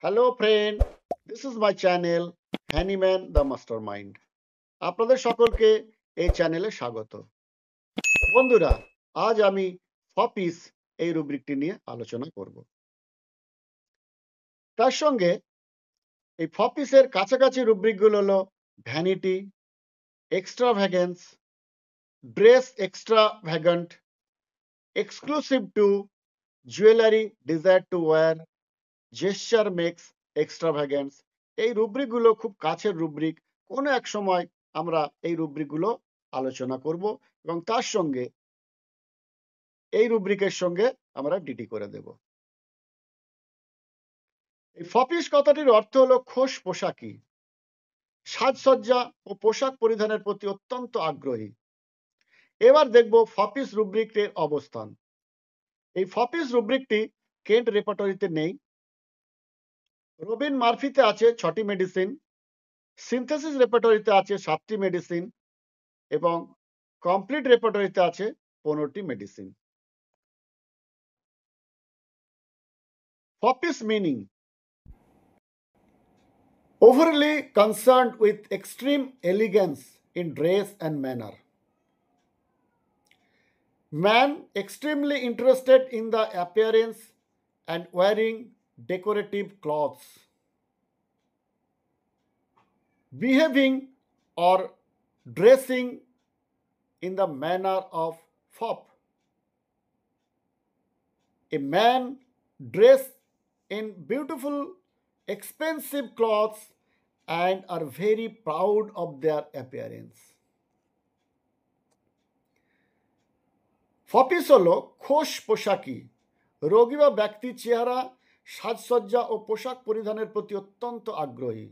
Hello friend, this is my channel Hahnemann the mastermind. আপনাদের সকলকে এই চ্যানেলে স্বাগত। বন্ধুরা, আজ আমি ফপিস এই রুব্রিকটি নিয়ে আলোচনা করব। তার সঙ্গে এই ফপিসের কাছাকাছি রুব্রিকগুলো হলো vanity, extravagance, dress extravagant, exclusive to, jewellery desire to wear, gesture makes extravagance. এই রুব্রিকগুলো খুব কাছের রুব্রিক। কোনো এক সময় আমরা এই রুব্রিকগুলো আলোচনা করব এবং তার সঙ্গে এই রুব্রিকের সঙ্গে আমরা ডিটি করে দেব। এই ফপিস কথাটির অর্থ হলো খোশ পোশাকি, সাজসজ্জা ও পোশাক পরিধানের প্রতি অত্যন্ত আগ্রহী। এবার দেখব ফপিস রুব্রিকের অবস্থান। এই ফপিস রুব্রিকটি কেন্ট রেপার্টরিতে নেই। রবিন মার্ফিতে আছে 6টি মেডিসিন, সিনথেসিস রেপার্টরিতে আছে 7টি মেডিসিন এবং কমপ্লিট রেপার্টরিতে আছে 15টি মেডিসিন। ফপিস meaning: overly concerned with extreme elegance in dress and manner. Man extremely interested in the appearance and wearing decorative clothes. Behaving or dressing in the manner of fop. A man dressed in beautiful, expensive clothes and are very proud of their appearance. Foppish হলো খোশ পোশাকি, রোগী বা ব্যক্তির চেহারা, সাজসজ্জা ও পোশাক পরিধানের প্রতি অত্যন্ত আগ্রহী।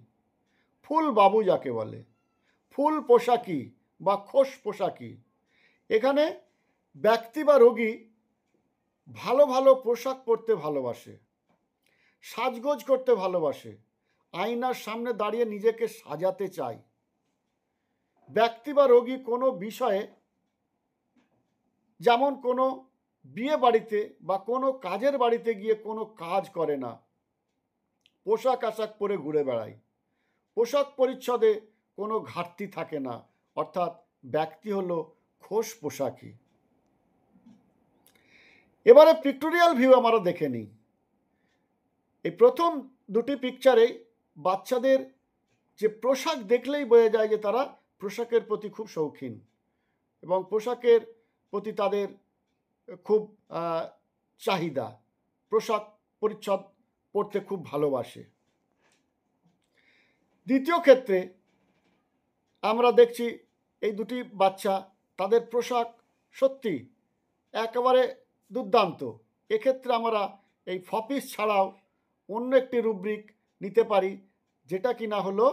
ফুল বাবু যাকে বলে, ফুল পোশাকি বা খোশ পোশাকি। এখানে ব্যক্তি বা রোগী ভালো ভালো পোশাক পরতে ভালোবাসে, সাজগোজ করতে ভালোবাসে, আয়নার সামনে দাঁড়িয়ে নিজেকে সাজাতে চায়। ব্যক্তি বা রোগী কোনো বিষয়ে, যেমন কোনো বিয়ে বাড়িতে বা কোনো কাজের বাড়িতে গিয়ে কোনো কাজ করে না, পোশাক আশাক পরে ঘুরে বেড়ায়। পোশাক পরিচ্ছদে কোনো ঘাটতি থাকে না, অর্থাৎ ব্যক্তি হলো খোশ পোশাকি। এবারে পিক্টোরিয়াল ভিউ আমরা দেখে নিই। এই প্রথম দুটি পিকচারে বাচ্চাদের যে পোশাক দেখলেই বোঝা যায় যে তারা পোশাকের প্রতি খুব শৌখিন এবং পোশাকের প্রতি তাদের খুব চাহিদা, পোশাক পরিচ্ছদ পরতে খুব ভালোবাসে। দ্বিতীয় ক্ষেত্রে আমরা দেখছি এই দুটি বাচ্চা, তাদের পোশাক সত্যি একেবারে দুর্দান্ত। এক্ষেত্রে আমরা এই ফপিস ছাড়াও অন্য একটি রুব্রিক নিতে পারি, যেটা কিনা হলো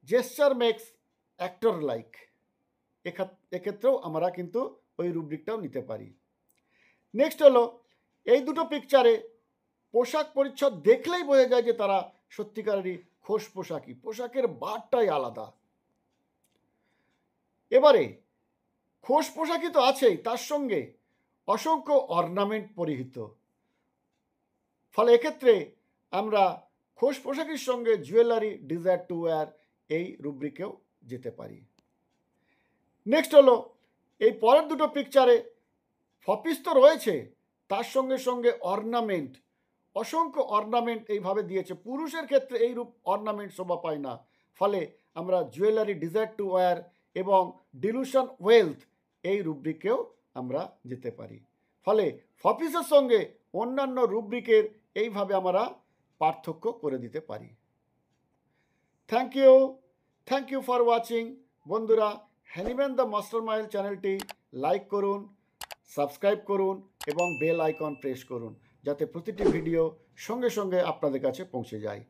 জেস্চার মেক্স অ্যাক্টর লাইক। এক্ষেত্রেও আমরা কিন্তু ওই রুব্রিকটাও নিতে পারি। নেক্সট হলো এই দুটো পিকচারে পোশাক পরিচ্ছদ দেখলেই বোঝা যায় যে তারা সত্যিকারেরই খোশ পোশাকি, পোশাকের বারটাই আলাদা। এবারে খোশ পোশাকি তো আছেই, তার সঙ্গে অসংখ্য অর্নামেন্ট পরিহিত। ফলে এক্ষেত্রে আমরা খোশ পোশাকির সঙ্গে জুয়েলারি ডিজায়ার টু ওয়্যার এই রুব্রিকেও যেতে পারি। নেক্সট হলো এই পরের দুটো পিকচারে ফপিস তো রয়েছে, তার সঙ্গে সঙ্গে অর্নামেন্ট, অসংখ্য অর্নামেন্ট এইভাবে দিয়েছে। পুরুষের ক্ষেত্রে এই রূপ অর্নামেন্ট শোভা পায় না, ফলে আমরা জুয়েলারি ডিজায়ার টু ওয়্যার এবং ডিলুশন ওয়েলথ এই রুব্রিকেও আমরা যেতে পারি। ফলে ফপিসের সঙ্গে অন্যান্য রুব্রিকের এইভাবে আমরা পার্থক্য করে দিতে পারি। Thank you for watching. বন্ধুরা, হ্যানিম্যান দ্য মাস্টারমাইন্ড চ্যানেলটি লাইক করুন, সাবস্ক্রাইব করুন এবং বেল আইকন প্রেস করুন, যাতে প্রতিটি ভিডিও সঙ্গে সঙ্গে আপনাদের কাছে পৌঁছে যায়।